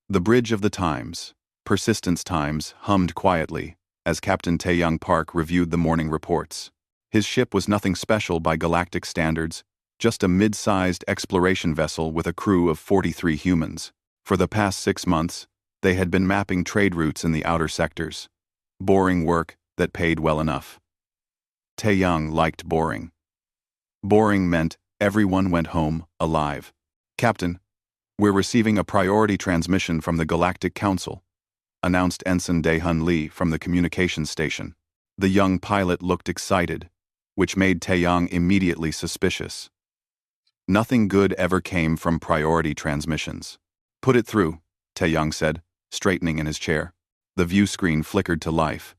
The Bridge of the Times, Persistence Times, hummed quietly as Captain Tae-young Park reviewed the morning reports. His ship was nothing special by galactic standards, just a mid-sized exploration vessel with a crew of 43 humans. For the past 6 months, they had been mapping trade routes in the outer sectors. Boring work that paid well enough. Tae-young liked boring. Boring meant everyone went home alive. "Captain, we're receiving a priority transmission from the Galactic Council," announced Ensign Dae-hun Lee from the communications station. The young pilot looked excited, which made Tae-young immediately suspicious. Nothing good ever came from priority transmissions. "Put it through," Tae-young said, straightening in his chair. The view screen flickered to life,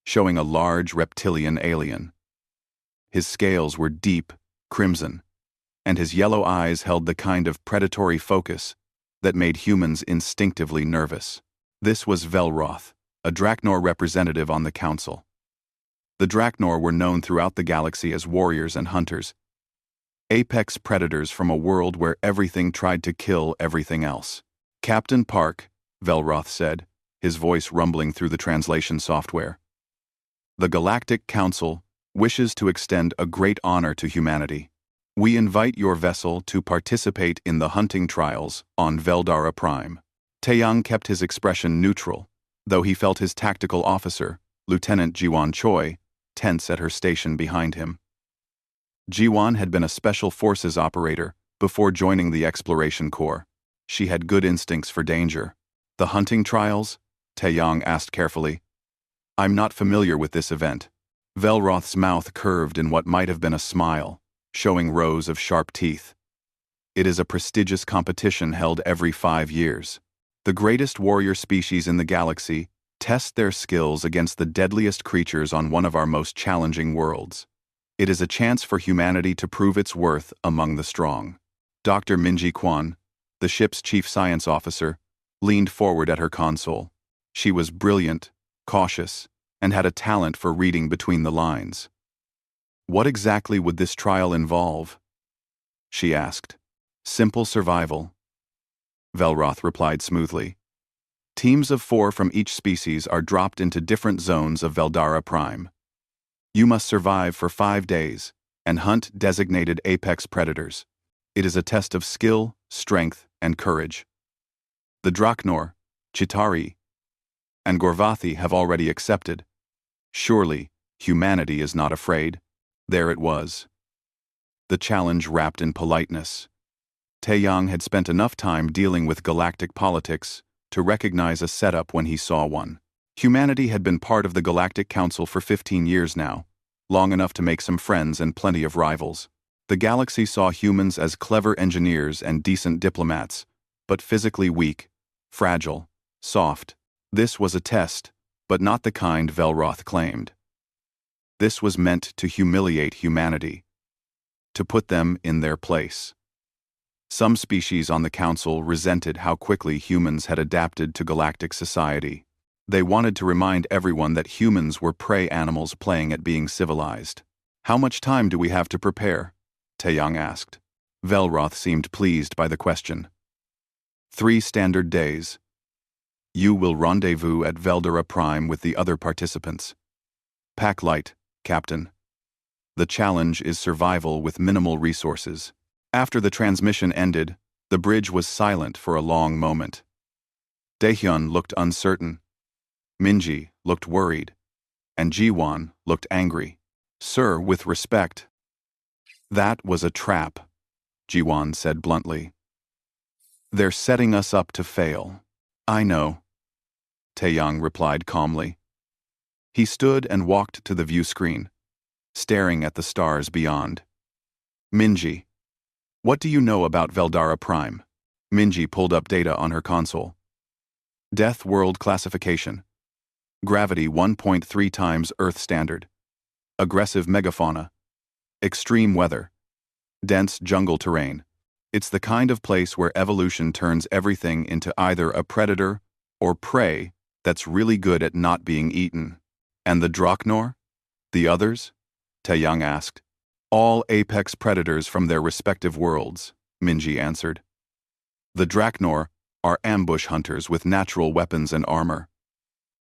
showing a large reptilian alien. His scales were deep, crimson, and his yellow eyes held the kind of predatory focus that made humans instinctively nervous. This was Velroth, a Draknor representative on the council. The Draknor were known throughout the galaxy as warriors and hunters, apex predators from a world where everything tried to kill everything else. "Captain Park," Velroth said, his voice rumbling through the translation software. "The Galactic Council wishes to extend a great honor to humanity. We invite your vessel to participate in the hunting trials on Veldara Prime." Tae-young kept his expression neutral, though he felt his tactical officer, Lieutenant Jiwon Choi, tense at her station behind him. Jiwon had been a Special Forces operator before joining the Exploration Corps. She had good instincts for danger. "The hunting trials?" Tae-young asked carefully. "I'm not familiar with this event." Velroth's mouth curved in what might have been a smile, showing rows of sharp teeth. "It is a prestigious competition held every 5 years. The greatest warrior species in the galaxy test their skills against the deadliest creatures on one of our most challenging worlds. It is a chance for humanity to prove its worth among the strong." Dr. Minji Kwan, the ship's chief science officer, leaned forward at her console. She was brilliant, cautious, and had a talent for reading between the lines. "What exactly would this trial involve?" she asked. "Simple survival," Velroth replied smoothly. "Teams of 4 from each species are dropped into different zones of Veldara Prime. You must survive for 5 days and hunt designated apex predators. It is a test of skill, strength, and courage. The Draknor, Chitari, and Gorvathi have already accepted. Surely, humanity is not afraid." There it was. The challenge wrapped in politeness. Tae-young had spent enough time dealing with galactic politics to recognize a setup when he saw one. Humanity had been part of the Galactic Council for 15 years now, long enough to make some friends and plenty of rivals. The galaxy saw humans as clever engineers and decent diplomats, but physically weak, fragile, soft. This was a test, but not the kind Velroth claimed. This was meant to humiliate humanity, to put them in their place. Some species on the Council resented how quickly humans had adapted to galactic society. They wanted to remind everyone that humans were prey animals playing at being civilized. "How much time do we have to prepare?" Tae-young asked. Velroth seemed pleased by the question. 3 standard days. You will rendezvous at Veldara Prime with the other participants. Pack light, Captain. The challenge is survival with minimal resources. After the transmission ended, the bridge was silent for a long moment. Daehyun looked uncertain. Minji looked worried. And Jiwon looked angry. "Sir, with respect." "That was a trap," Jiwon said bluntly. "They're setting us up to fail." "I know," Tae-young replied calmly. He stood and walked to the view screen, staring at the stars beyond. "Minji, what do you know about Veldara Prime?" Minji pulled up data on her console. "Death World Classification. Gravity 1.3 times Earth standard. Aggressive megafauna. Extreme weather. Dense jungle terrain. It's the kind of place where evolution turns everything into either a predator or prey that's really good at not being eaten." "And the Draknor? The others?" Tae-young asked. "All apex predators from their respective worlds," Minji answered. "The Draknor are ambush hunters with natural weapons and armor.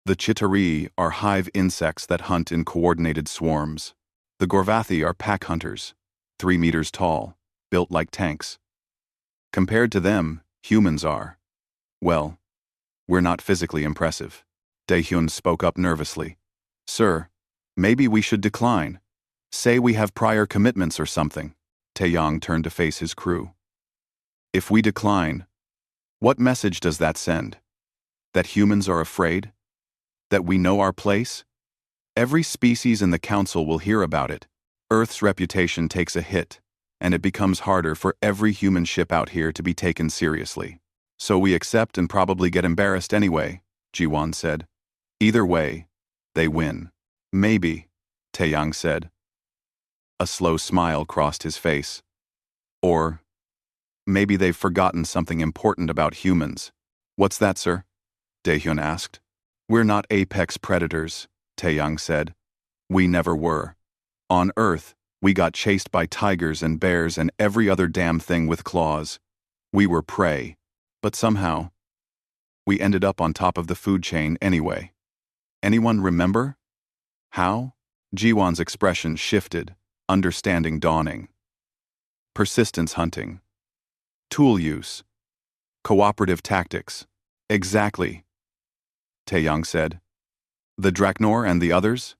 The Chitauri are hive insects that hunt in coordinated swarms. The Gorvathi are pack hunters, 3 meters tall, built like tanks. Compared to them, humans are, well, we're not physically impressive. Daehyun spoke up nervously. Sir, maybe we should decline. Say we have prior commitments or something. Taeyang turned to face his crew. If we decline, what message does that send? That humans are afraid? That we know our place? Every species in the council will hear about it. Earth's reputation takes a hit, and it becomes harder for every human ship out here to be taken seriously. So we accept and probably get embarrassed anyway, Jiwon said. Either way, they win. Maybe, Taeyang said. A slow smile crossed his face. Or, maybe they've forgotten something important about humans. What's that, sir? Daehyun asked. We're not apex predators, Taeyang said. We never were. On Earth, we got chased by tigers and bears and every other damn thing with claws. We were prey, but somehow, we ended up on top of the food chain anyway. Anyone remember? How? Jiwon's expression shifted, understanding dawning. Persistence hunting. Tool use. Cooperative tactics. Exactly. Taeyang said. The Draknor and the others?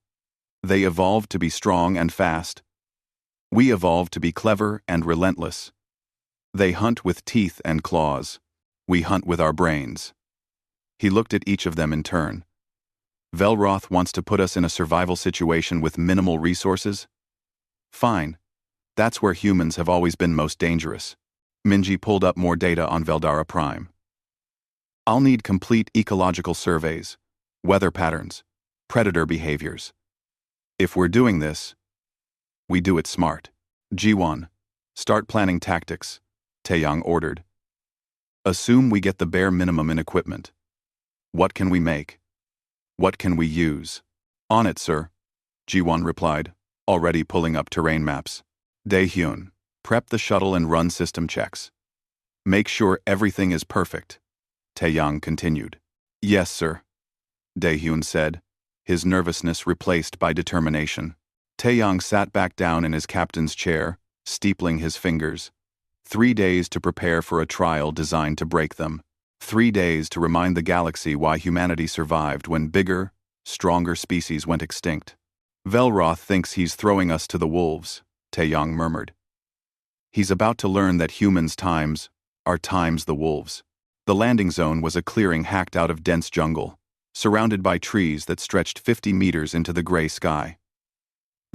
They evolved to be strong and fast. We evolved to be clever and relentless. They hunt with teeth and claws. We hunt with our brains. He looked at each of them in turn. Velroth wants to put us in a survival situation with minimal resources? Fine. That's where humans have always been most dangerous. Minji pulled up more data on Veldara Prime. I'll need complete ecological surveys, weather patterns, predator behaviors. If we're doing this, we do it smart. G1, start planning tactics, Taeyang ordered. Assume we get the bare minimum in equipment. What can we make? What can we use? On it, sir, G1 replied, already pulling up terrain maps. Daehyun, prep the shuttle and run system checks. Make sure everything is perfect, Taeyang continued. Yes, sir, Daehyun said, his nervousness replaced by determination. Taeyang sat back down in his captain's chair, steepling his fingers. 3 days to prepare for a trial designed to break them. 3 days to remind the galaxy why humanity survived when bigger, stronger species went extinct. Velroth thinks he's throwing us to the wolves, Taeyang murmured. He's about to learn that humans' times are times the wolves. The landing zone was a clearing hacked out of dense jungle, surrounded by trees that stretched 50 meters into the gray sky.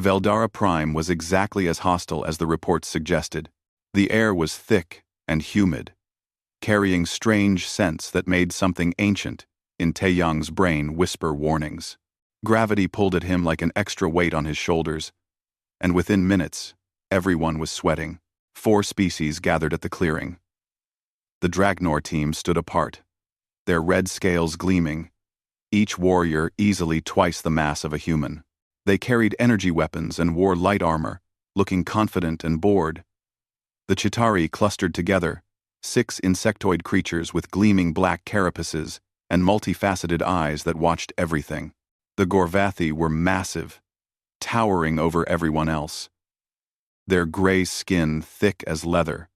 Veldara Prime was exactly as hostile as the reports suggested. The air was thick and humid, carrying strange scents that made something ancient in Taeyang's brain whisper warnings. Gravity pulled at him like an extra weight on his shoulders, and within minutes, everyone was sweating. 4 species gathered at the clearing. The Dragnor team stood apart, their red scales gleaming, each warrior easily twice the mass of a human. They carried energy weapons and wore light armor, looking confident and bored. The Chitauri clustered together, 6 insectoid creatures with gleaming black carapaces and multifaceted eyes that watched everything. The Gorvathi were massive, towering over everyone else. Their gray skin thick as leather,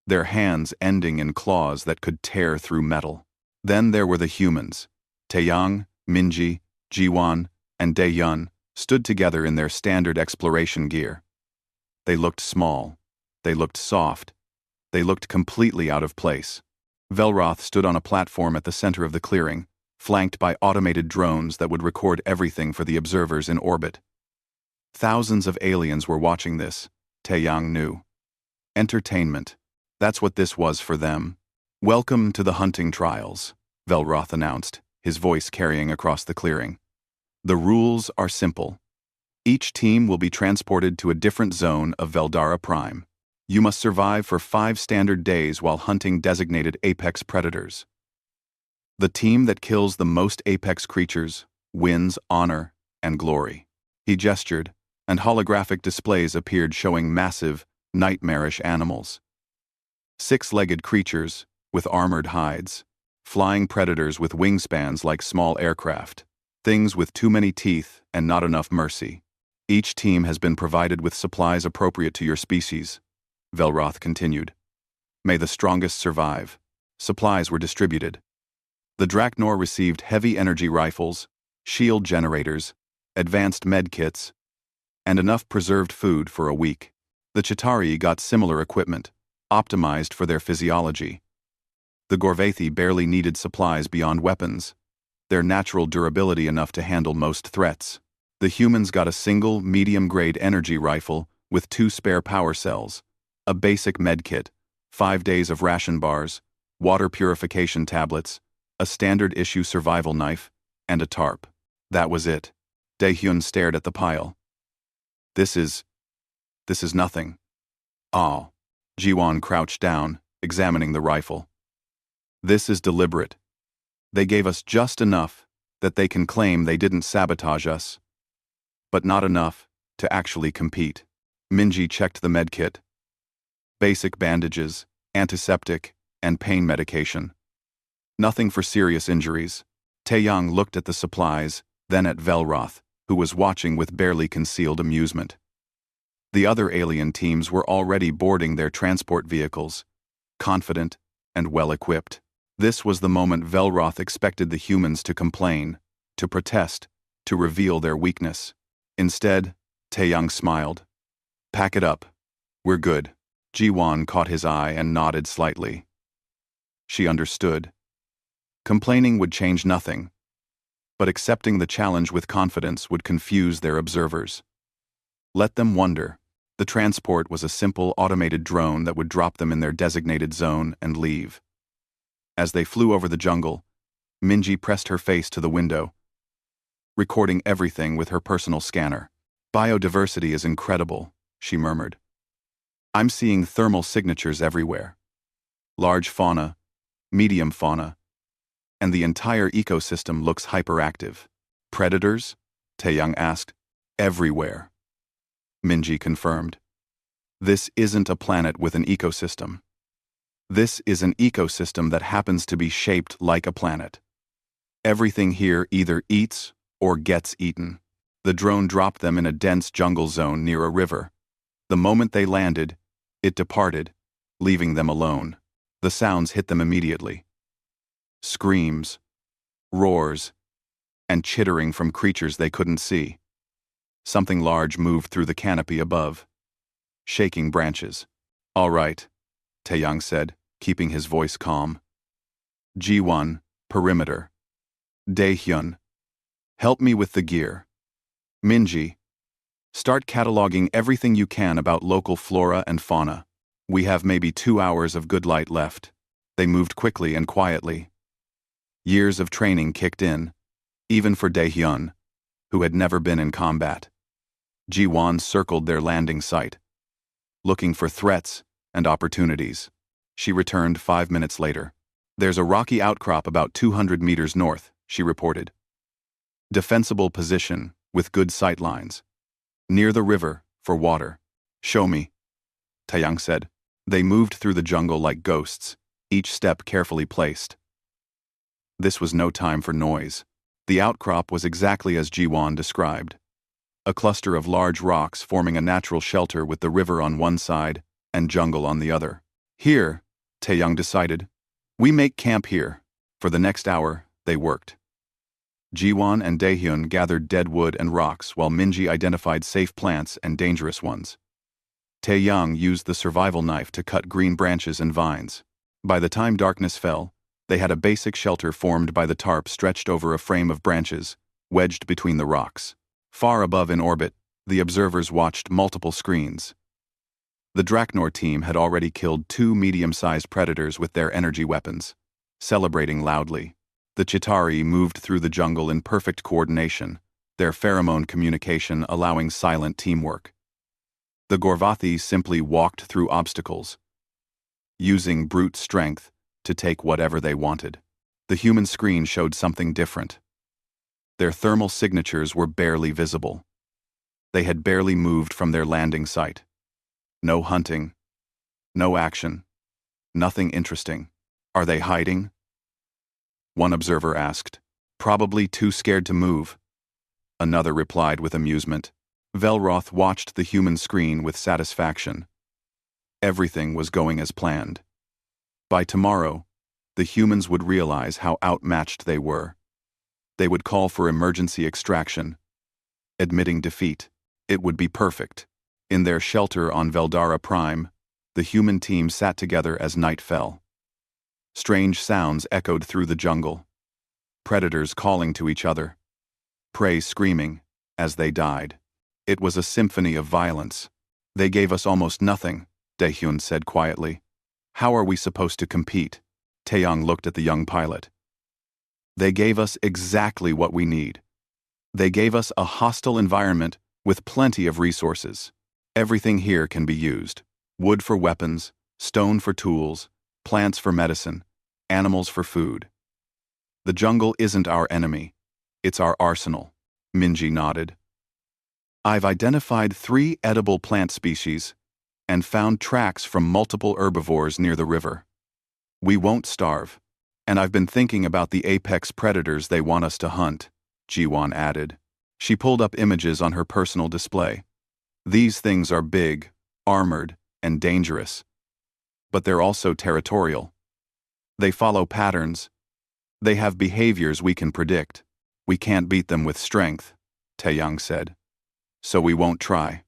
their hands ending in claws that could tear through metal. Then there were the humans. Taeyang, Minji, Jiwon, and Daehyun stood together in their standard exploration gear. They looked small. They looked soft. They looked completely out of place. Velroth stood on a platform at the center of the clearing, flanked by automated drones that would record everything for the observers in orbit. Thousands of aliens were watching this, Taeyang knew. Entertainment. That's what this was for them. Welcome to the hunting trials, Velroth announced, his voice carrying across the clearing. The rules are simple. Each team will be transported to a different zone of Veldara Prime. You must survive for 5 standard days while hunting designated apex predators. The team that kills the most apex creatures wins honor and glory. He gestured, and holographic displays appeared showing massive, nightmarish animals. 6-legged creatures, with armored hides, flying predators with wingspans like small aircraft, things with too many teeth and not enough mercy. Each team has been provided with supplies appropriate to your species, Velroth continued. May the strongest survive. Supplies were distributed. The Draknor received heavy energy rifles, shield generators, advanced medkits, and enough preserved food for a week. The Chitauri got similar equipment, optimized for their physiology. The Gorvathi barely needed supplies beyond weapons, their natural durability enough to handle most threats. The humans got a single, medium-grade energy rifle with 2 spare power cells, a basic medkit, 5 days of ration bars, water purification tablets, a standard-issue survival knife, and a tarp. That was it. Daehyun stared at the pile. This is nothing. Ah. Jiwon crouched down, examining the rifle. This is deliberate. They gave us just enough that they can claim they didn't sabotage us, but not enough to actually compete. Minji checked the medkit. Basic bandages, antiseptic, and pain medication. Nothing for serious injuries. Taeyang looked at the supplies, then at Velroth, who was watching with barely concealed amusement. The other alien teams were already boarding their transport vehicles, confident and well-equipped. This was the moment Velroth expected the humans to complain, to protest, to reveal their weakness. Instead, Taeyang smiled. Pack it up. We're good. Jiwon caught his eye and nodded slightly. She understood. Complaining would change nothing, but accepting the challenge with confidence would confuse their observers. Let them wonder. The transport was a simple automated drone that would drop them in their designated zone and leave. As they flew over the jungle, Minji pressed her face to the window, recording everything with her personal scanner. Biodiversity is incredible, she murmured. I'm seeing thermal signatures everywhere. Large fauna, medium fauna, and the entire ecosystem looks hyperactive. Predators? Taeyang asked. Everywhere. Minji confirmed. This isn't a planet with an ecosystem. This is an ecosystem that happens to be shaped like a planet. Everything here either eats or gets eaten. The drone dropped them in a dense jungle zone near a river. The moment they landed, it departed, leaving them alone. The sounds hit them immediately. Screams, roars, and chittering from creatures they couldn't see. Something large moved through the canopy above, shaking branches. All right, Taeyang said, keeping his voice calm. Ji-1, perimeter. Daehyun, help me with the gear. Minji, start cataloging everything you can about local flora and fauna. We have maybe 2 hours of good light left. They moved quickly and quietly. Years of training kicked in, even for Daehyun, who had never been in combat. Ji-1 circled their landing site, looking for threats and opportunities. She returned 5 minutes later. There's a rocky outcrop about 200 meters north, she reported. Defensible position with good sight lines. Near the river, for water. Show me, Taeyang said. They moved through the jungle like ghosts, each step carefully placed. This was no time for noise. The outcrop was exactly as Ji-1 described. A cluster of large rocks forming a natural shelter with the river on one side and jungle on the other. Here, Taeyang decided, we make camp here. For the next hour, they worked. Ji-1 and Daehyun gathered dead wood and rocks while Minji identified safe plants and dangerous ones. Taeyang used the survival knife to cut green branches and vines. By the time darkness fell, they had a basic shelter formed by the tarp stretched over a frame of branches, wedged between the rocks. Far above in orbit, the observers watched multiple screens. The Draknor team had already killed 2 medium-sized predators with their energy weapons, celebrating loudly. The Chitauri moved through the jungle in perfect coordination, their pheromone communication allowing silent teamwork. The Gorvathi simply walked through obstacles, using brute strength to take whatever they wanted. The human screen showed something different. Their thermal signatures were barely visible. They had barely moved from their landing site. No hunting, no action, nothing interesting. Are they hiding? One observer asked. Probably too scared to move. Another replied with amusement. Velroth watched the human screen with satisfaction. Everything was going as planned. By tomorrow, the humans would realize how outmatched they were. They would call for emergency extraction. Admitting defeat, it would be perfect. In their shelter on Veldara Prime, the human team sat together as night fell. Strange sounds echoed through the jungle. Predators calling to each other. Prey screaming as they died. It was a symphony of violence. They gave us almost nothing, Daehyun said quietly. How are we supposed to compete? Taeyang looked at the young pilot. They gave us exactly what we need. They gave us a hostile environment with plenty of resources. Everything here can be used. Wood for weapons, stone for tools, plants for medicine, animals for food. The jungle isn't our enemy. It's our arsenal, Minji nodded. I've identified 3 edible plant species and found tracks from multiple herbivores near the river. We won't starve, and I've been thinking about the apex predators they want us to hunt, Jiwon added. She pulled up images on her personal display. These things are big, armored, and dangerous. But they're also territorial. They follow patterns. They have behaviors we can predict. We can't beat them with strength, Taeyang said. So we won't try.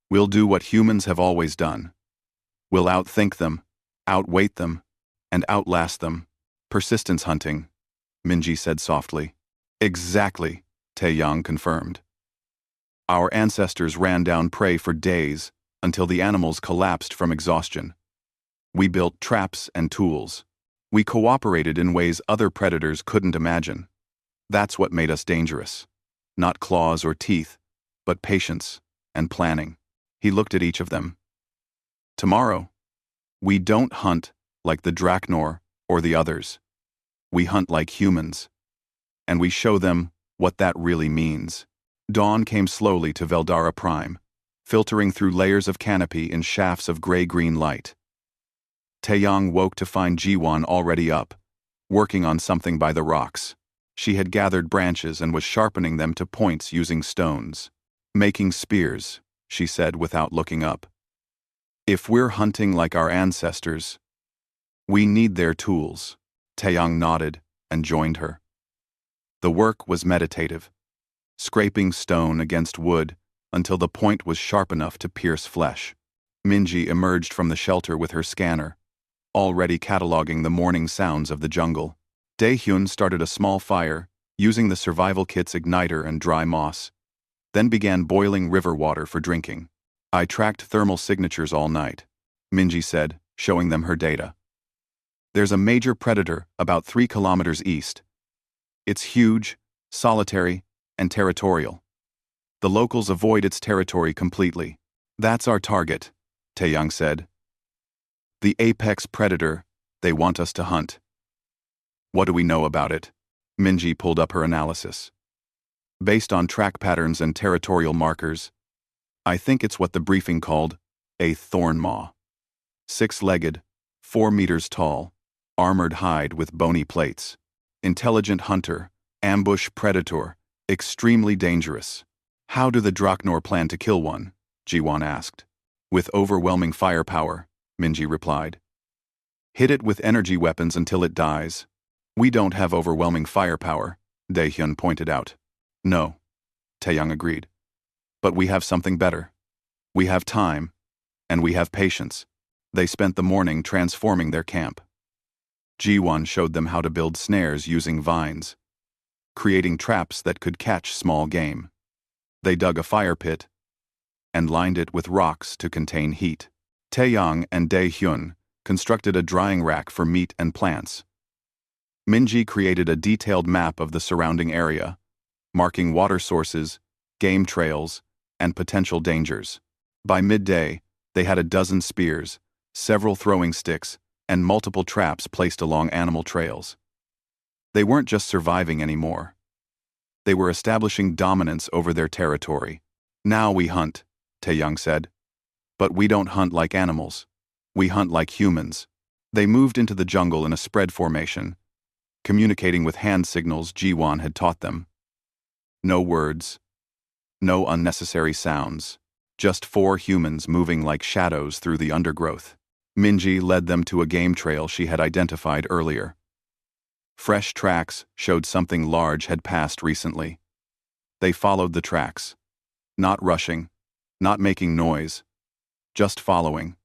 We'll do what humans have always done. We'll outthink them, outweight them, and outlast them. Persistence hunting, Minji said softly. Exactly, Taeyang confirmed. Our ancestors ran down prey for days until the animals collapsed from exhaustion. We built traps and tools. We cooperated in ways other predators couldn't imagine. That's what made us dangerous. Not claws or teeth, but patience and planning. He looked at each of them. Tomorrow, we don't hunt like the Draknor or the others. We hunt like humans. And we show them what that really means. Dawn came slowly to Veldara Prime, filtering through layers of canopy in shafts of gray-green light. Taeyang woke to find Jiwon already up, working on something by the rocks. She had gathered branches and was sharpening them to points using stones. Making spears, she said without looking up. If we're hunting like our ancestors, we need their tools. Taeyang nodded and joined her. The work was meditative, scraping stone against wood until the point was sharp enough to pierce flesh. Minji emerged from the shelter with her scanner, already cataloging the morning sounds of the jungle. Daehyun started a small fire, using the survival kit's igniter and dry moss, then began boiling river water for drinking. I tracked thermal signatures all night, Minji said, showing them her data. There's a major predator about 3 kilometers east. It's huge, solitary, and territorial. The locals avoid its territory completely. That's our target, Taeyang said. The apex predator they want us to hunt. What do we know about it? Minji pulled up her analysis. Based on track patterns and territorial markers, I think it's what the briefing called a thorn maw. 6-legged, 4 meters tall, armored hide with bony plates. Intelligent hunter, ambush predator, extremely dangerous. How do the Draknor plan to kill one? Jiwon asked. With overwhelming firepower, Minji replied. Hit it with energy weapons until it dies. We don't have overwhelming firepower, Daehyun pointed out. No, Taeyang agreed. But we have something better. We have time, and we have patience. They spent the morning transforming their camp. Jiwon showed them how to build snares using vines, creating traps that could catch small game. They dug a fire pit and lined it with rocks to contain heat. Taeyang and Daehyun constructed a drying rack for meat and plants. Minji created a detailed map of the surrounding area, marking water sources, game trails, and potential dangers. By midday, they had a dozen spears, several throwing sticks, and multiple traps placed along animal trails. They weren't just surviving anymore. They were establishing dominance over their territory. Now we hunt, Taeyang said. But we don't hunt like animals. We hunt like humans. They moved into the jungle in a spread formation, communicating with hand signals Jiwan had taught them. No words, no unnecessary sounds, just four humans moving like shadows through the undergrowth. Minji led them to a game trail she had identified earlier. Fresh tracks showed something large had passed recently. They followed the tracks, not rushing, not making noise, just following.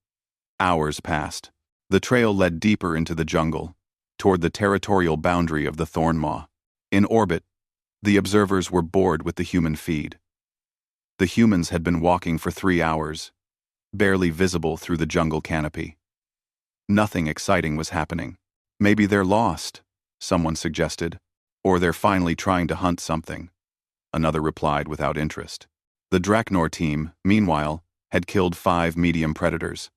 Hours passed. The trail led deeper into the jungle, toward the territorial boundary of the Thornmaw. In orbit, the observers were bored with the human feed. The humans had been walking for 3 hours, barely visible through the jungle canopy. Nothing exciting was happening. Maybe they're lost, someone suggested, or they're finally trying to hunt something. Another replied without interest. The Draknor team, meanwhile, had killed 5 medium predators.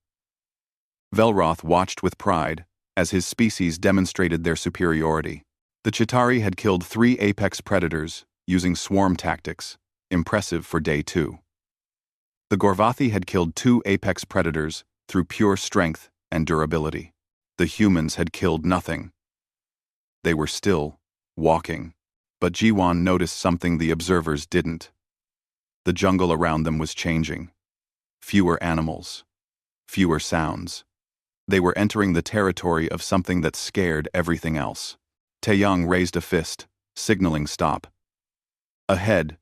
Velroth watched with pride as his species demonstrated their superiority. The Chitauri had killed 3 apex predators using swarm tactics, impressive for day 2. The Gorvathi had killed 2 apex predators through pure strength and durability. The humans had killed nothing. They were still walking, but Jiwan noticed something the observers didn't. The jungle around them was changing. Fewer animals, fewer sounds. They were entering the territory of something that scared everything else. Taeyang raised a fist, signaling stop. Ahead,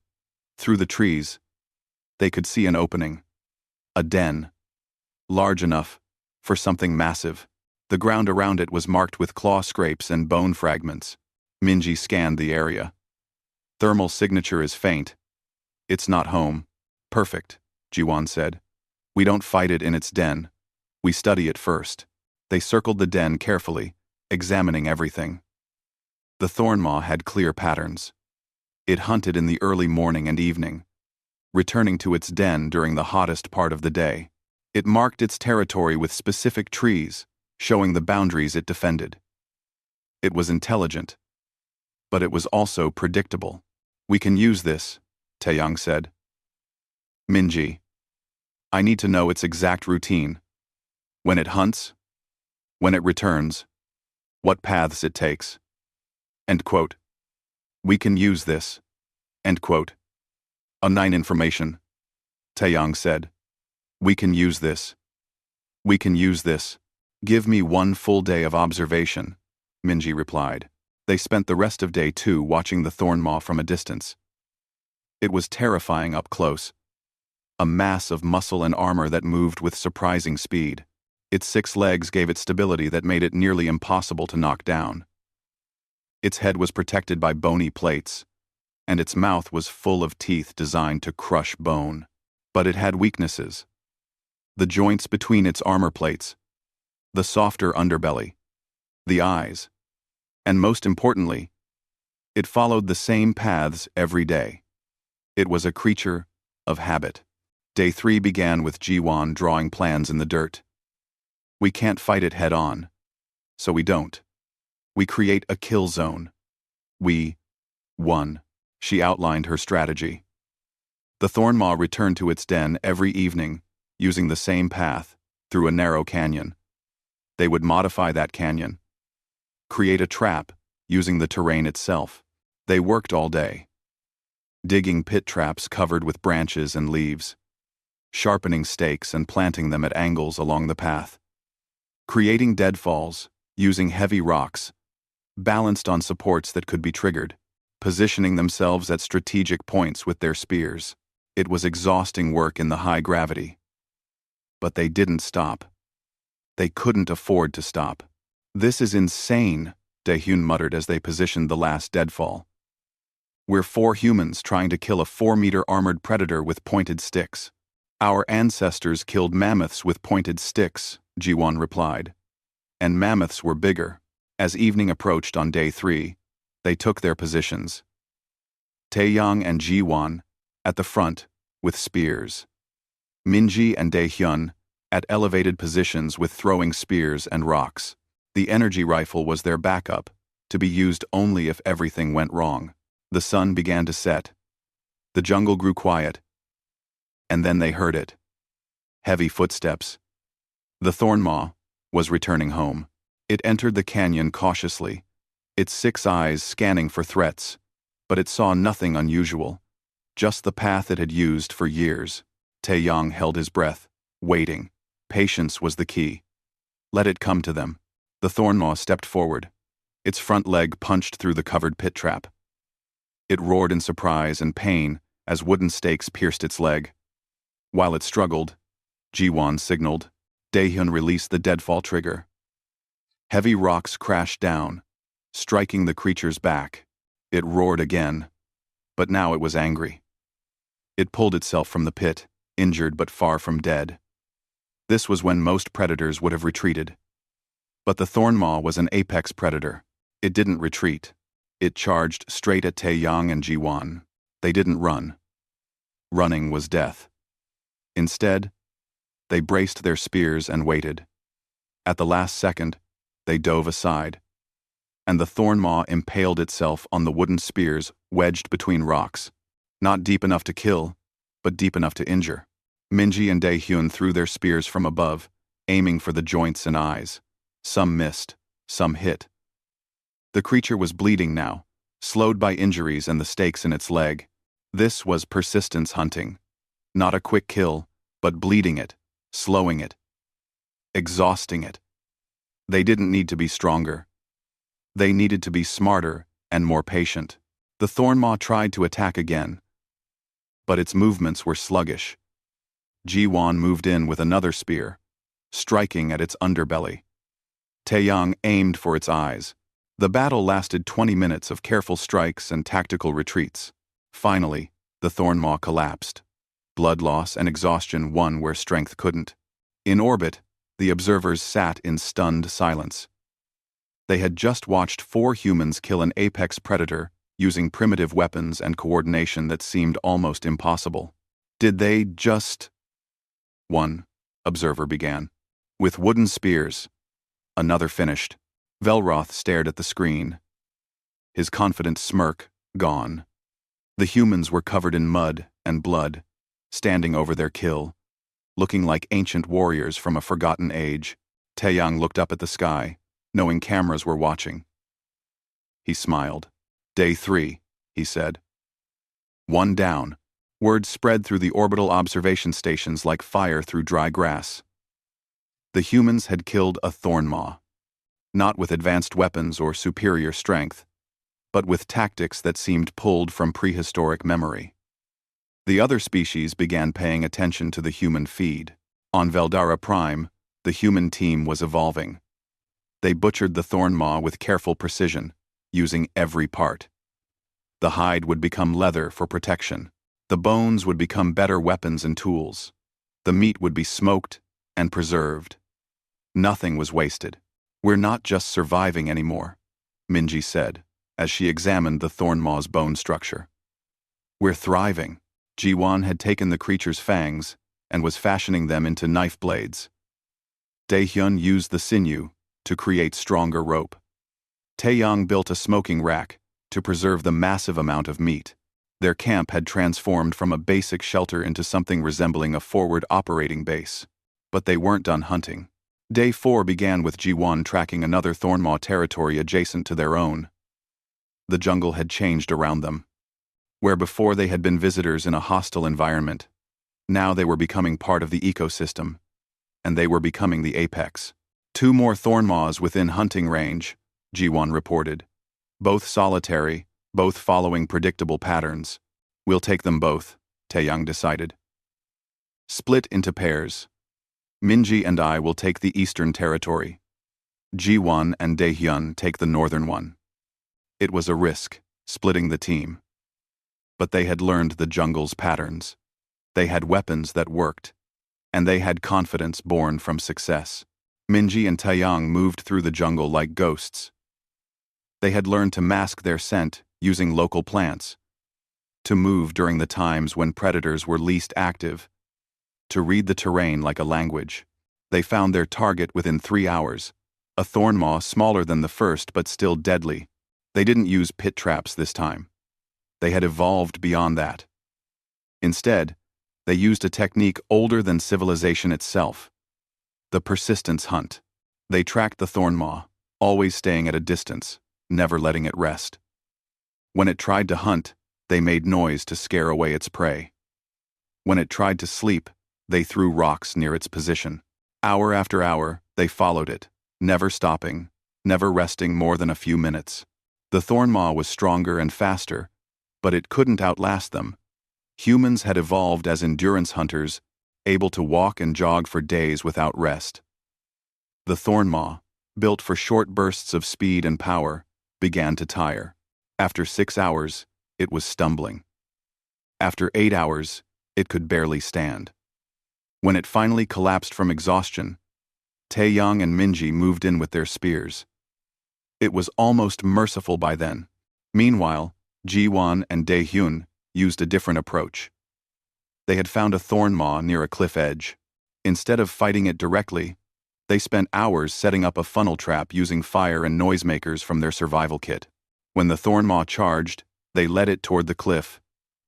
through the trees, they could see an opening. A den. Large enough for something massive. The ground around it was marked with claw scrapes and bone fragments. Minji scanned the area. Thermal signature is faint. It's not home. Perfect, Jiwan said. We don't fight it in its den. We study it first. They circled the den carefully, examining everything. The Thornmaw had clear patterns. It hunted in the early morning and evening, returning to its den during the hottest part of the day. It marked its territory with specific trees, showing the boundaries it defended. It was intelligent, but it was also predictable. We can use this, Taeyang said. Minji, I need to know its exact routine. When it hunts, when it returns, what paths it takes. End quote. We can use this. End quote. A9 information, Taeyang said. We can use this. We can use this. Give me 1 full day of observation, Minji replied. They spent the rest of day 2 watching the Thornmaw from a distance. It was terrifying up close. A mass of muscle and armor that moved with surprising speed. Its 6 legs gave it stability that made it nearly impossible to knock down. Its head was protected by bony plates, and its mouth was full of teeth designed to crush bone. But it had weaknesses. The joints between its armor plates, the softer underbelly, the eyes, and most importantly, it followed the same paths every day. It was a creature of habit. Day 3 began with Jiwan drawing plans in the dirt. We can't fight it head-on, so we don't. We create a kill zone. 1. She outlined her strategy. The Thornmaw returned to its den every evening, using the same path, through a narrow canyon. They would modify that canyon, create a trap using the terrain itself. They worked all day, digging pit traps covered with branches and leaves, sharpening stakes and planting them at angles along the path, creating deadfalls using heavy rocks, balanced on supports that could be triggered, positioning themselves at strategic points with their spears. It was exhausting work in the high gravity. But they didn't stop. They couldn't afford to stop. This is insane, Daehyun muttered as they positioned the last deadfall. We're 4 humans trying to kill a 4-meter armored predator with pointed sticks. Our ancestors killed mammoths with pointed sticks, Jiwan replied. And mammoths were bigger. As evening approached on day 3, they took their positions. Taeyang and Jiwan at the front with spears. Minji and Daehyun at elevated positions with throwing spears and rocks. The energy rifle was their backup, to be used only if everything went wrong. The sun began to set. The jungle grew quiet. And then they heard it. Heavy footsteps. The Thornmaw was returning home. It entered the canyon cautiously, its 6 eyes scanning for threats, but it saw nothing unusual, just the path it had used for years. Taeyang held his breath, waiting. Patience was the key. Let it come to them. The Thornmaw stepped forward. Its front leg punched through the covered pit trap. It roared in surprise and pain as wooden stakes pierced its leg. While it struggled, Jiwon signaled. Daehyun released the deadfall trigger. Heavy rocks crashed down, striking the creature's back. It roared again, but now it was angry. It pulled itself from the pit, injured but far from dead. This was when most predators would have retreated. But the Thornmaw was an apex predator. It didn't retreat. It charged straight at Taeyang and Jiwon. They didn't run. Running was death. Instead, they braced their spears and waited. At the last second, they dove aside, and the Thornmaw impaled itself on the wooden spears wedged between rocks, not deep enough to kill, but deep enough to injure. Minji and Daehyun threw their spears from above, aiming for the joints and eyes. Some missed, some hit. The creature was bleeding now, slowed by injuries and the stakes in its leg. This was persistence hunting. Not a quick kill, but bleeding it, slowing it, exhausting it. They didn't need to be stronger. They needed to be smarter and more patient. The Thornmaw tried to attack again, but its movements were sluggish. Jiwon moved in with another spear, striking at its underbelly. Taeyang aimed for its eyes. The battle lasted 20 minutes of careful strikes and tactical retreats. Finally, the Thornmaw collapsed. Blood loss and exhaustion won where strength couldn't. In orbit, the observers sat in stunned silence. They had just watched 4 humans kill an apex predator using primitive weapons and coordination that seemed almost impossible. Did they just... One observer began. With wooden spears. Another finished. Velroth stared at the screen. His confident smirk gone. The humans were covered in mud and blood, standing over their kill, looking like ancient warriors from a forgotten age. Taeyang looked up at the sky, knowing cameras were watching. He smiled. Day 3, he said. 1 down. Word spread through the orbital observation stations like fire through dry grass. The humans had killed a Thornmaw, not with advanced weapons or superior strength, but with tactics that seemed pulled from prehistoric memory. The other species began paying attention to the human feed. On Veldara Prime, the human team was evolving. They butchered the Thornmaw with careful precision, using every part. The hide would become leather for protection. The bones would become better weapons and tools. The meat would be smoked and preserved. Nothing was wasted. We're not just surviving anymore, Minji said, as she examined the Thornmaw's bone structure. We're thriving. Jiwon had taken the creature's fangs and was fashioning them into knife blades. Daehyun used the sinew to create stronger rope. Taeyang built a smoking rack to preserve the massive amount of meat. Their camp had transformed from a basic shelter into something resembling a forward operating base. But they weren't done hunting. Day 4 began with Jiwon tracking another Thornmaw territory adjacent to their own. The jungle had changed around them. Where before they had been visitors in a hostile environment, now they were becoming part of the ecosystem, and they were becoming the apex. 2 more Thornmaws within hunting range, Jiwon reported. Both solitary, both following predictable patterns. We'll take them both, Taeyang decided. Split into pairs. Minji and I will take the eastern territory. Jiwon and Daehyun take the northern one. It was a risk, splitting the team. But they had learned the jungle's patterns. They had weapons that worked, and they had confidence born from success. Minji and Taeyang moved through the jungle like ghosts. They had learned to mask their scent using local plants, to move during the times when predators were least active, to read the terrain like a language. They found their target within 3 hours, a Thornmaw smaller than the first but still deadly. They didn't use pit traps this time. They had evolved beyond that. Instead, they used a technique older than civilization itself, the persistence hunt. They tracked the Thornmaw, always staying at a distance, never letting it rest. When it tried to hunt, they made noise to scare away its prey. When it tried to sleep, they threw rocks near its position. Hour after hour, they followed it, never stopping, never resting more than a few minutes. The Thornmaw was stronger and faster, but it couldn't outlast them. Humans had evolved as endurance hunters, able to walk and jog for days without rest. The Thornmaw, built for short bursts of speed and power, began to tire. After 6 hours, it was stumbling. After 8 hours, it could barely stand. When it finally collapsed from exhaustion, Taeyang and Minji moved in with their spears. It was almost merciful by then. Meanwhile, Ji-won and Dae-hyun used a different approach. They had found a Thornmaw near a cliff edge. Instead of fighting it directly, they spent hours setting up a funnel trap using fire and noisemakers from their survival kit. When the Thornmaw charged, they led it toward the cliff,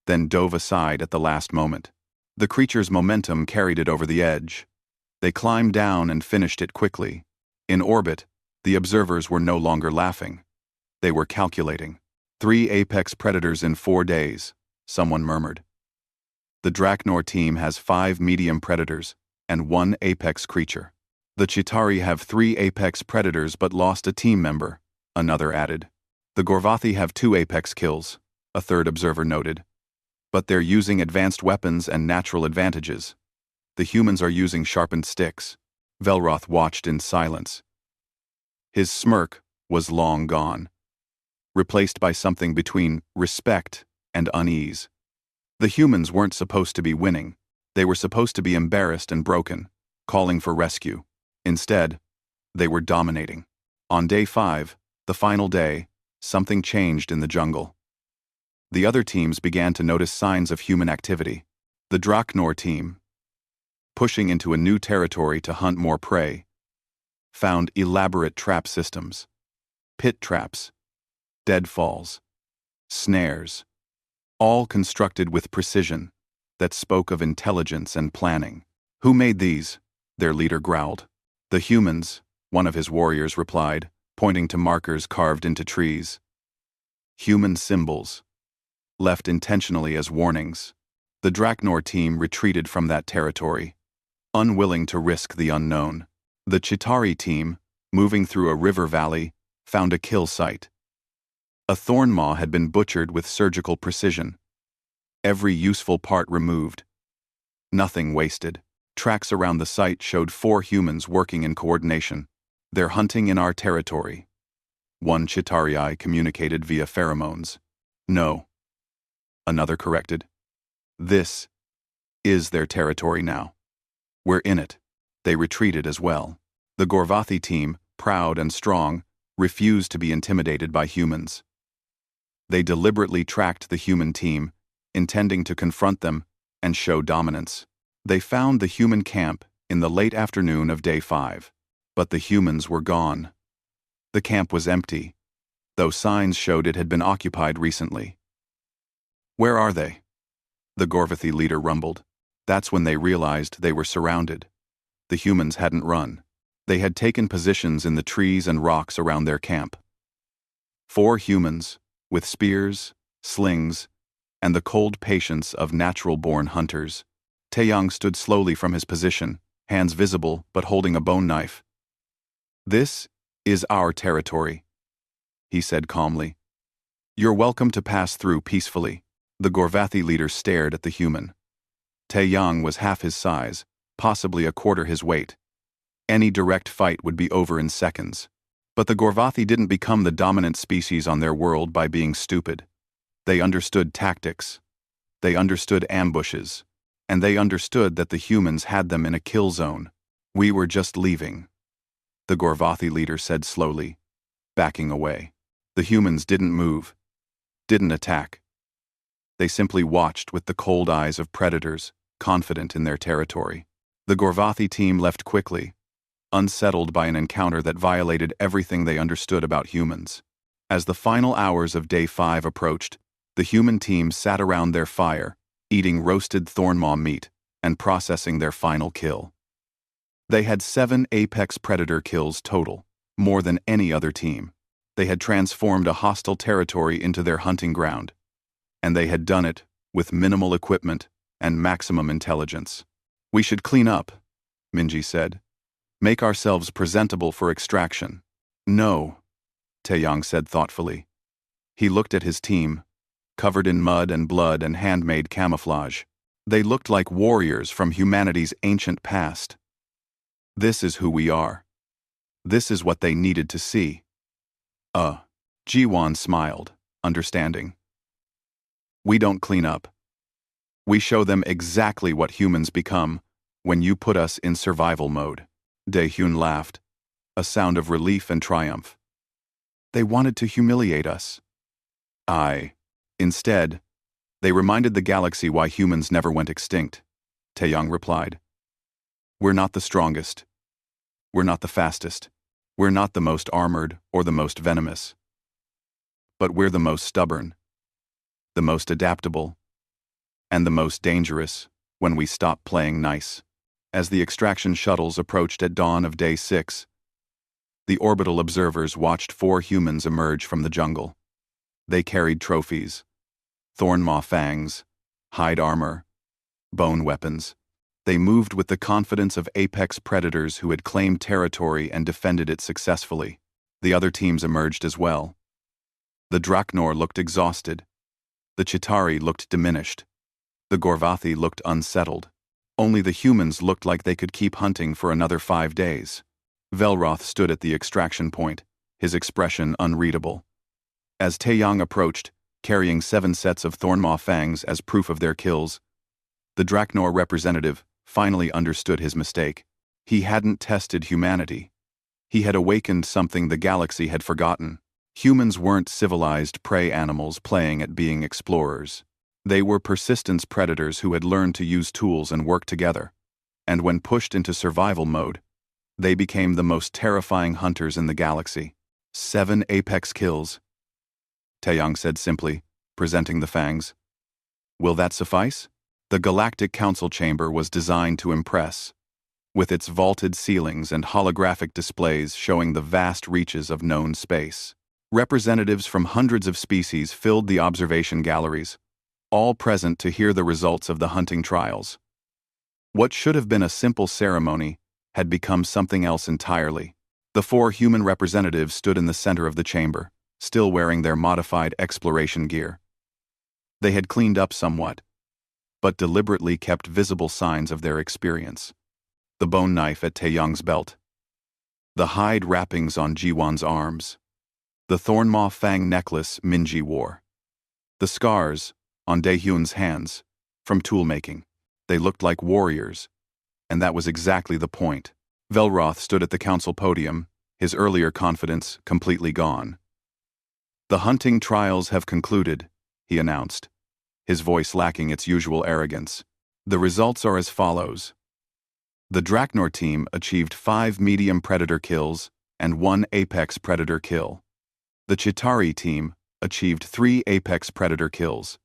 then dove aside at the last moment. The creature's momentum carried it over the edge. They climbed down and finished it quickly. In orbit, the observers were no longer laughing. They were calculating. 3 apex predators in 4 days, someone murmured. The Draknor team has 5 medium predators and 1 apex creature. The Chitauri have 3 apex predators but lost a team member, another added. The Gorvathi have 2 apex kills, a third observer noted. But they're using advanced weapons and natural advantages. The humans are using sharpened sticks. Velroth watched in silence. His smirk was long gone, replaced by something between respect and unease. The humans weren't supposed to be winning. They were supposed to be embarrassed and broken, calling for rescue. Instead, they were dominating. On day 5, the final day, something changed in the jungle. The other teams began to notice signs of human activity. The Draknor team, pushing into a new territory to hunt more prey, found elaborate trap systems, pit traps, deadfalls, snares, all constructed with precision that spoke of intelligence and planning. Who made these? Their leader growled. The humans, one of his warriors replied, pointing to markers carved into trees. Human symbols, left intentionally as warnings. The Draknor team retreated from that territory, unwilling to risk the unknown. The Chitauri team, moving through a river valley, found a kill site. A Thornmaw had been butchered with surgical precision. Every useful part removed. Nothing wasted. Tracks around the site showed 4 humans working in coordination. They're hunting in our territory. One Chitauri communicated via pheromones. No. Another corrected. This is their territory now. We're in it. They retreated as well. The Gorvathi team, proud and strong, refused to be intimidated by humans. They deliberately tracked the human team, intending to confront them and show dominance. They found the human camp in the late afternoon of day 5, but the humans were gone. The camp was empty, though signs showed it had been occupied recently. Where are they? The Gorvathi leader rumbled. That's when they realized they were surrounded. The humans hadn't run. They had taken positions in the trees and rocks around their camp. 4 humans, with spears, slings, and the cold patience of natural-born hunters. Taeyang stood slowly from his position, hands visible but holding a bone knife. This is our territory, he said calmly. You're welcome to pass through peacefully. The Gorvathi leader stared at the human. Taeyang was half his size, possibly a quarter his weight. Any direct fight would be over in seconds. But the Gorvathi didn't become the dominant species on their world by being stupid. They understood tactics. They understood ambushes. And they understood that the humans had them in a kill zone. We were just leaving, the Gorvathi leader said slowly, backing away. The humans didn't move, didn't attack. They simply watched with the cold eyes of predators, confident in their territory. The Gorvathi team left quickly, unsettled by an encounter that violated everything they understood about humans. As the final hours of day 5 approached, the human team sat around their fire, eating roasted Thornmaw meat and processing their final kill. They had 7 apex predator kills total, more than any other team. They had transformed a hostile territory into their hunting ground, and they had done it with minimal equipment and maximum intelligence. "We should clean up," Minji said. "Make ourselves presentable for extraction." "No," Taeyang said thoughtfully. He looked at his team, covered in mud and blood and handmade camouflage. They looked like warriors from humanity's ancient past. "This is who we are. This is what they needed to see." Jiwon smiled, understanding. "We don't clean up. We show them exactly what humans become when you put us in survival mode." Daehyun laughed, a sound of relief and triumph. "They wanted to humiliate us." Instead, they reminded the galaxy why humans never went extinct," Taeyang replied. "We're not the strongest. We're not the fastest. We're not the most armored or the most venomous. But we're the most stubborn, the most adaptable, and the most dangerous when we stop playing nice." As the extraction shuttles approached at dawn of Day 6, the orbital observers watched 4 humans emerge from the jungle. They carried trophies: thornmaw fangs, hide armor, bone weapons. They moved with the confidence of apex predators who had claimed territory and defended it successfully. The other teams emerged as well. The Draknor looked exhausted. The Chitauri looked diminished. The Gorvathi looked unsettled. Only the humans looked like they could keep hunting for another 5 days. Velroth stood at the extraction point, his expression unreadable. As Taeyang approached, carrying 7 sets of thornmaw fangs as proof of their kills, the Draknor representative finally understood his mistake. He hadn't tested humanity. He had awakened something the galaxy had forgotten. Humans weren't civilized prey animals playing at being explorers. They were persistence predators who had learned to use tools and work together. And when pushed into survival mode, they became the most terrifying hunters in the galaxy. 7 apex kills, Taeyang said simply, presenting the fangs. "Will that suffice?" The Galactic Council chamber was designed to impress, with its vaulted ceilings and holographic displays showing the vast reaches of known space. Representatives from hundreds of species filled the observation galleries, all present to hear the results of the hunting trials. What should have been a simple ceremony had become something else entirely. The 4 human representatives stood in the center of the chamber, still wearing their modified exploration gear. They had cleaned up somewhat, but deliberately kept visible signs of their experience. The bone knife at Taeyang's belt, the hide wrappings on Jiwon's arms, the thornmaw fang necklace Minji wore, the scars on Daehyun's hands from tool-making. They looked like warriors, and that was exactly the point. Velroth stood at the council podium, his earlier confidence completely gone. "The hunting trials have concluded," he announced, his voice lacking its usual arrogance. "The results are as follows. The Draknor team achieved 5 medium predator kills and 1 apex predator kill. The Chitauri team achieved 3 apex predator kills.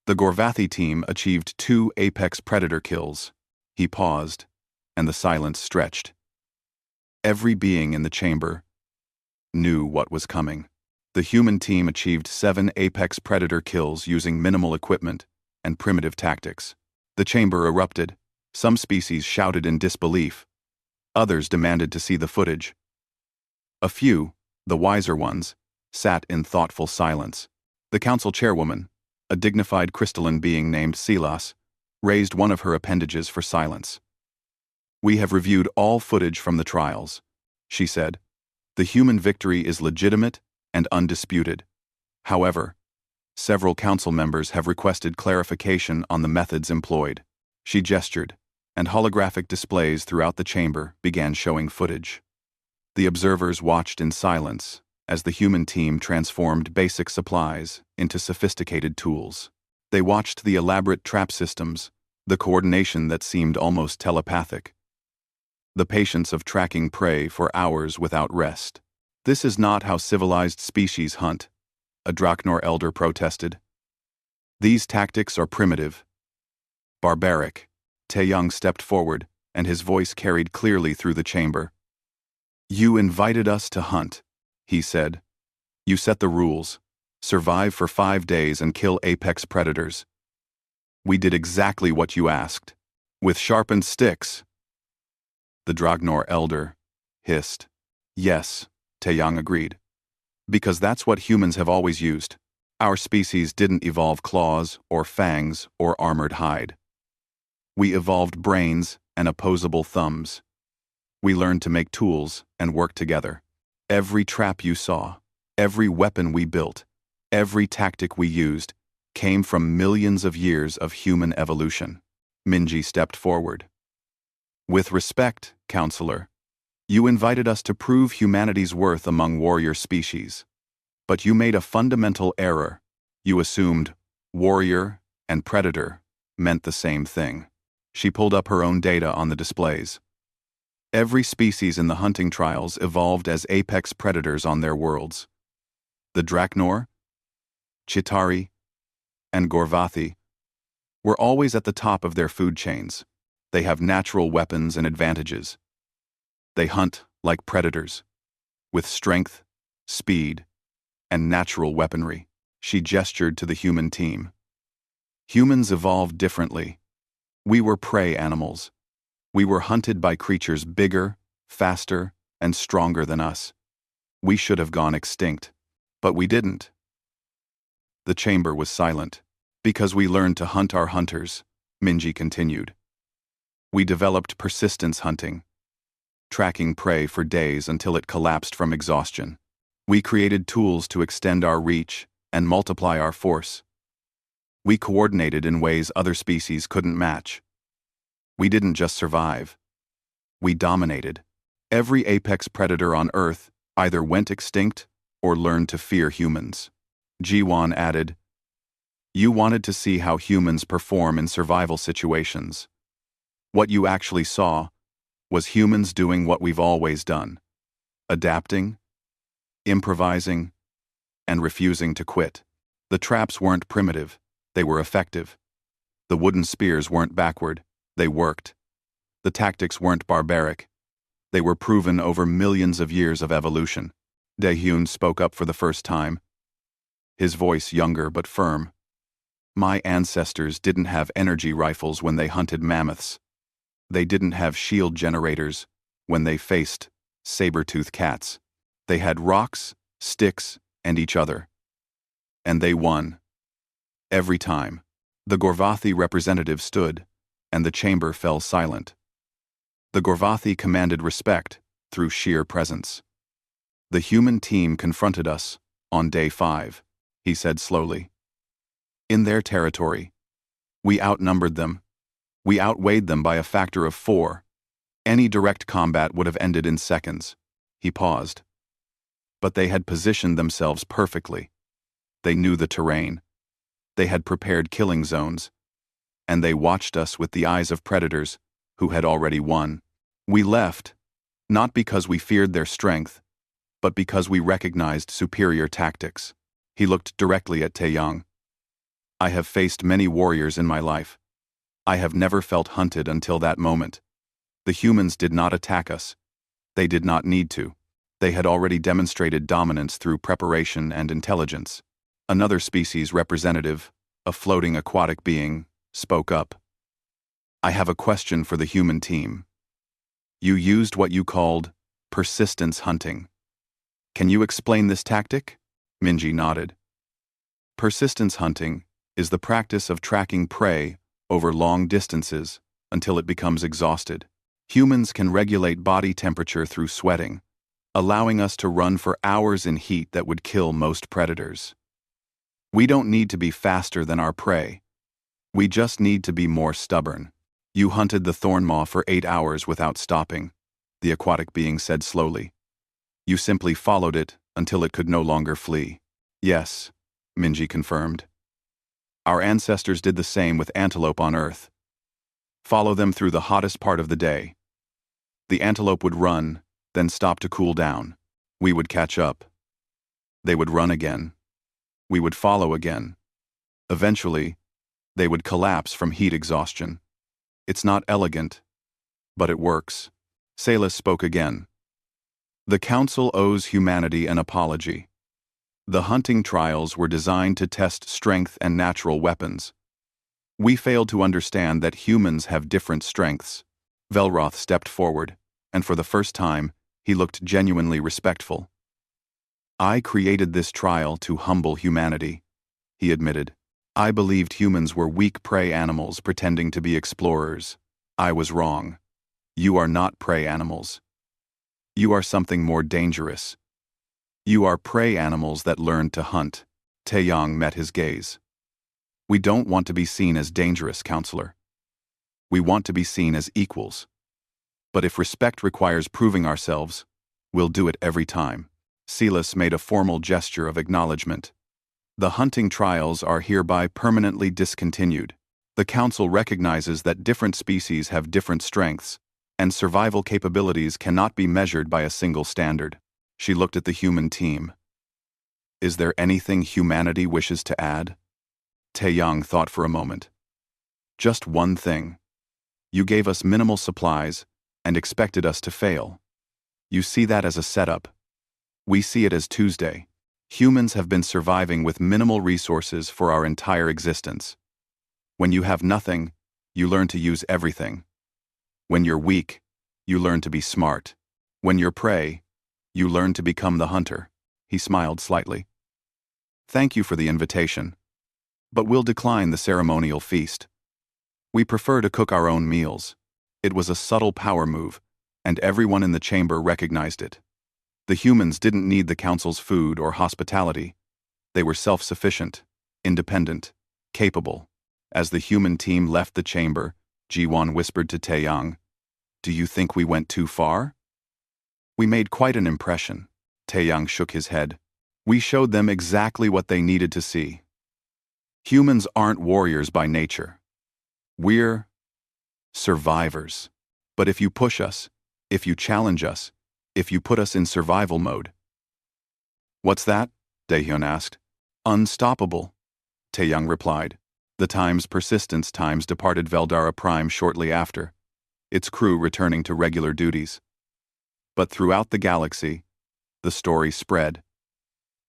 The Gorvathi team achieved 2 apex predator kills." He paused, and the silence stretched. Every being in the chamber knew what was coming. The human team achieved 7 apex predator kills using minimal equipment and primitive tactics. The chamber erupted. Some species shouted in disbelief. Others demanded to see the footage. A few, the wiser ones, sat in thoughtful silence. The council chairwoman, a dignified crystalline being named Silas, raised one of her appendages for silence. "We have reviewed all footage from the trials," she said. "The human victory is legitimate and undisputed. However, several council members have requested clarification on the methods employed." She gestured, and holographic displays throughout the chamber began showing footage. The observers watched in silence as the human team transformed basic supplies into sophisticated tools. They watched the elaborate trap systems, the coordination that seemed almost telepathic, the patience of tracking prey for hours without rest. "This is not how civilized species hunt," a Draknor elder protested. "These tactics are primitive, barbaric." Taeyang stepped forward, and his voice carried clearly through the chamber. You invited us to hunt, he said. You set the rules. Survive for 5 days and kill apex predators. We did exactly what you asked. With sharpened sticks. The Dragnor elder hissed. Yes, Taeyang agreed. Because that's what humans have always used. Our species didn't evolve claws or fangs or armored hide. We evolved brains and opposable thumbs. We learned to make tools and work together. Every trap you saw, every weapon we built, every tactic we used came from millions of years of human evolution. Minji stepped forward. With respect, counselor, you invited us to prove humanity's worth among warrior species. But you made a fundamental error. You assumed warrior and predator meant the same thing. She pulled up her own data on the displays. Every species in the hunting trials evolved as apex predators on their worlds. The Dragnor, Chitauri, and Gorvathi were always at the top of their food chains. They have natural weapons and advantages. They hunt like predators, with strength, speed, and natural weaponry. She gestured to the human team. Humans evolved differently. We were prey animals. We were hunted by creatures bigger, faster, and stronger than us. We should have gone extinct, but we didn't. The chamber was silent. Because we learned to hunt our hunters, Minji continued. We developed persistence hunting, tracking prey for days until it collapsed from exhaustion. We created tools to extend our reach and multiply our force. We coordinated in ways other species couldn't match. We didn't just survive. We dominated. Every apex predator on Earth either went extinct or learned to fear humans. Jiwan added, You wanted to see how humans perform in survival situations. What you actually saw was humans doing what we've always done. Adapting, improvising, and refusing to quit. The traps weren't primitive, they were effective. The wooden spears weren't backward, they worked. The tactics weren't barbaric, they were proven over millions of years of evolution. Daehyun spoke up for the first time, his voice younger but firm. My ancestors didn't have energy rifles when they hunted mammoths. They didn't have shield generators when they faced saber-toothed cats. They had rocks, sticks, and each other. And they won. Every time. The Gorvathi representative stood, and the chamber fell silent. The Gorvathi commanded respect through sheer presence. The human team confronted us on day 5, he said slowly. In their territory. We outnumbered them. We outweighed them by a factor of 4. Any direct combat would have ended in seconds. He paused. But they had positioned themselves perfectly. They knew the terrain. They had prepared killing zones. And they watched us with the eyes of predators who had already won. We left, not because we feared their strength, but because we recognized superior tactics. He looked directly at Taeyang. I have faced many warriors in my life. I have never felt hunted until that moment. The humans did not attack us. They did not need to. They had already demonstrated dominance through preparation and intelligence. Another species representative, a floating aquatic being, spoke up. I have a question for the human team. You used what you called persistence hunting. Can you explain this tactic? Minji nodded. Persistence hunting is the practice of tracking prey over long distances until it becomes exhausted. Humans can regulate body temperature through sweating, allowing us to run for hours in heat that would kill most predators. We don't need to be faster than our prey. We just need to be more stubborn. You hunted the thornmaw for 8 hours without stopping, the aquatic being said slowly. You simply followed it until it could no longer flee. Yes, Minji confirmed. Our ancestors did the same with antelope on Earth. Follow them through the hottest part of the day. The antelope would run, then stop to cool down. We would catch up. They would run again. We would follow again. Eventually, they would collapse from heat exhaustion. It's not elegant, but it works. Salis spoke again. The Council owes humanity an apology. The hunting trials were designed to test strength and natural weapons. We failed to understand that humans have different strengths. Velroth stepped forward, and for the first time, he looked genuinely respectful. I created this trial to humble humanity, he admitted. I believed humans were weak prey animals pretending to be explorers. I was wrong. You are not prey animals. You are something more dangerous. You are prey animals that learned to hunt. Taeyang met his gaze. We don't want to be seen as dangerous, counselor. We want to be seen as equals. But if respect requires proving ourselves, we'll do it every time. Silas made a formal gesture of acknowledgement. The hunting trials are hereby permanently discontinued. The Council recognizes that different species have different strengths, and survival capabilities cannot be measured by a single standard. She looked at the human team. Is there anything humanity wishes to add? Taeyang thought for a moment. Just one thing. You gave us minimal supplies and expected us to fail. You see that as a setup. We see it as Tuesday. Humans have been surviving with minimal resources for our entire existence. When you have nothing, you learn to use everything. When you're weak, you learn to be smart. When you're prey, you learn to become the hunter. He smiled slightly. Thank you for the invitation. But we'll decline the ceremonial feast. We prefer to cook our own meals. It was a subtle power move, and everyone in the chamber recognized it. The humans didn't need the Council's food or hospitality. They were self-sufficient, independent, capable. As the human team left the chamber, Jiwon whispered to Taeyang, "Do you think we went too far?" "We made quite an impression." Taeyang shook his head. "We showed them exactly what they needed to see. Humans aren't warriors by nature. We're survivors. But if you push us, if you challenge us, if you put us in survival mode." "What's that?" Daehyun asked. "Unstoppable," Taeyang replied. The Time's Persistence Times departed Veldara Prime shortly after, its crew returning to regular duties. But throughout the galaxy, the story spread.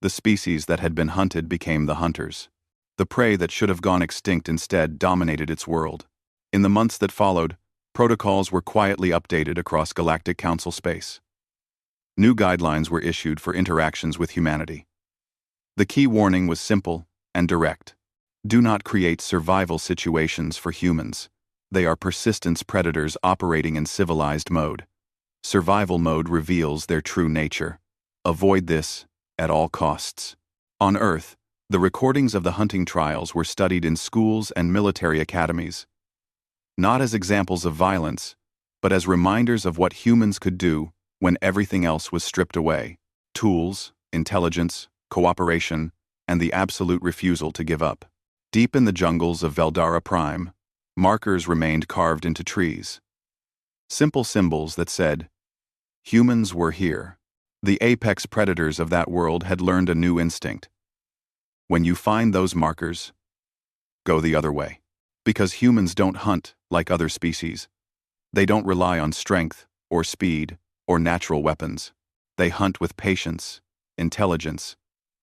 The species that had been hunted became the hunters. The prey that should have gone extinct instead dominated its world. In the months that followed, protocols were quietly updated across Galactic Council space. New guidelines were issued for interactions with humanity. The key warning was simple and direct. Do not create survival situations for humans. They are persistence predators operating in civilized mode. Survival mode reveals their true nature. Avoid this at all costs. On Earth, the recordings of the hunting trials were studied in schools and military academies. Not as examples of violence, but as reminders of what humans could do when everything else was stripped away. Tools, intelligence, cooperation, and the absolute refusal to give up. Deep in the jungles of Veldara Prime, markers remained carved into trees. Simple symbols that said, humans were here. The apex predators of that world had learned a new instinct. When you find those markers, go the other way. Because humans don't hunt like other species. They don't rely on strength or speed or natural weapons. They hunt with patience, intelligence,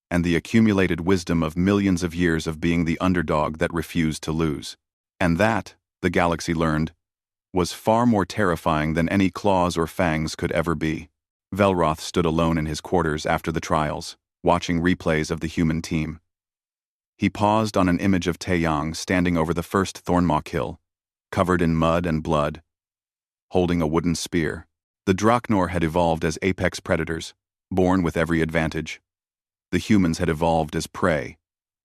and the accumulated wisdom of millions of years of being the underdog that refused to lose. And that, the galaxy learned, was far more terrifying than any claws or fangs could ever be. Velroth stood alone in his quarters after the trials, watching replays of the human team. He paused on an image of Taeyang standing over the first Thornmaw hill, covered in mud and blood, holding a wooden spear. The Draknor had evolved as apex predators, born with every advantage. The humans had evolved as prey,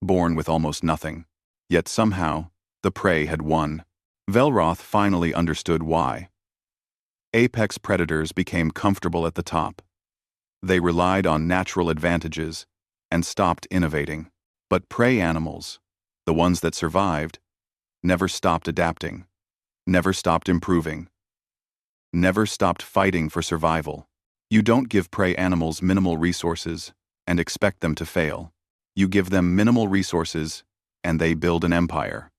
born with almost nothing. Yet somehow, the prey had won. Velroth finally understood why. Apex predators became comfortable at the top. They relied on natural advantages and stopped innovating. But prey animals, the ones that survived, never stopped adapting, never stopped improving, never stopped fighting for survival. You don't give prey animals minimal resources and expect them to fail. You give them minimal resources and they build an empire.